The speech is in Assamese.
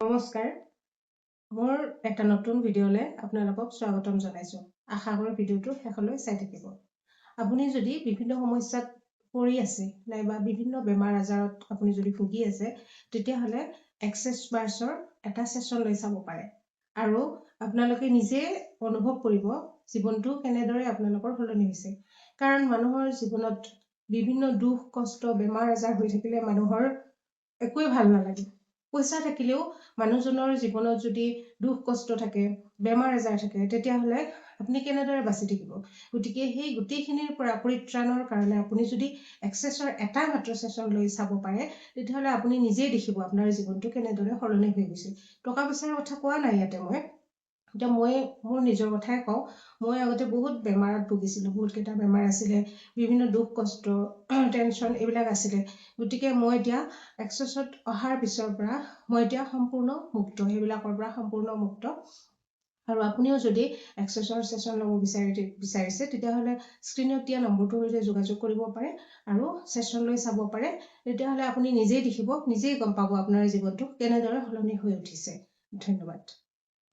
নমস্কাৰ, মোৰ এটা নতুন ভিডিঅ'লৈ আপোনালোকক স্বাগতম জনাইছোঁ। আশা কৰোঁ ভিডিঅ'টো শেষলৈ চাই থাকিব। আপুনি যদি বিভিন্ন সমস্যাত পৰি আছে নাইবা বিভিন্ন বেমাৰ আজাৰত আপুনি যদি ভুগি আছে, তেতিয়াহ'লে এক্সেছ বাৰ্ছৰ এটা ছেশ্যন লৈ চাব পাৰে আৰু আপোনালোকে নিজে অনুভৱ কৰিব জীৱনটো কেনেদৰে আপোনালোকৰ সলনি হৈছে। কাৰণ মানুহৰ জীৱনত বিভিন্ন দুখ কষ্ট বেমাৰ আজাৰ হৈ থাকিলে মানুহৰ একোৱে ভাল নালাগে। পইচা থাকিলেও মানুহজনৰ জীৱনত যদি দুখ কষ্ট থাকে বেমাৰ আজাৰ থাকে তেতিয়াহ'লে আপুনি কেনেদৰে বাচি থাকিব। গতিকে সেই গোটেইখিনিৰ পৰা পৰিত্ৰাণৰ কাৰণে আপুনি যদি এক্সেছৰ এটা মাত্ৰ ছেশ্যন লৈ চাব পাৰে, তেতিয়াহ'লে আপুনি নিজেই দেখিব আপোনাৰ জীৱনটো কেনেদৰে সলনি হৈ গৈছে। টকা পইচাৰ কথা কোৱা নাই ইয়াতে এতিয়া মই মোৰ নিজৰ কথাই কওঁ। মই আগতে বহুত বেমাৰত ভুগিছিলোঁ, বহুতকেইটা বেমাৰ আছিলে, বিভিন্ন দুখ কষ্ট টেনশ্যন এইবিলাক আছিলে। গতিকে মই এতিয়া এক্সেছত অহাৰ পিছৰ পৰা মই এতিয়া সম্পূৰ্ণ মুক্ত, সেইবিলাকৰ পৰা সম্পূৰ্ণ মুক্ত। আৰু আপুনিও যদি এক্সেছৰ ছেশ্যন ল'ব বিচাৰিছে তেতিয়াহ'লে স্ক্ৰীণত দিয়া নম্বৰটোৰ সৈতে যোগাযোগ কৰিব পাৰে আৰু ছেশ্যন লৈ চাব পাৰে। তেতিয়াহ'লে আপুনি নিজেই দেখিব, নিজেই গম পাব আপোনাৰ জীৱনটো কেনেদৰে সলনি হৈ উঠিছে। ধন্যবাদ।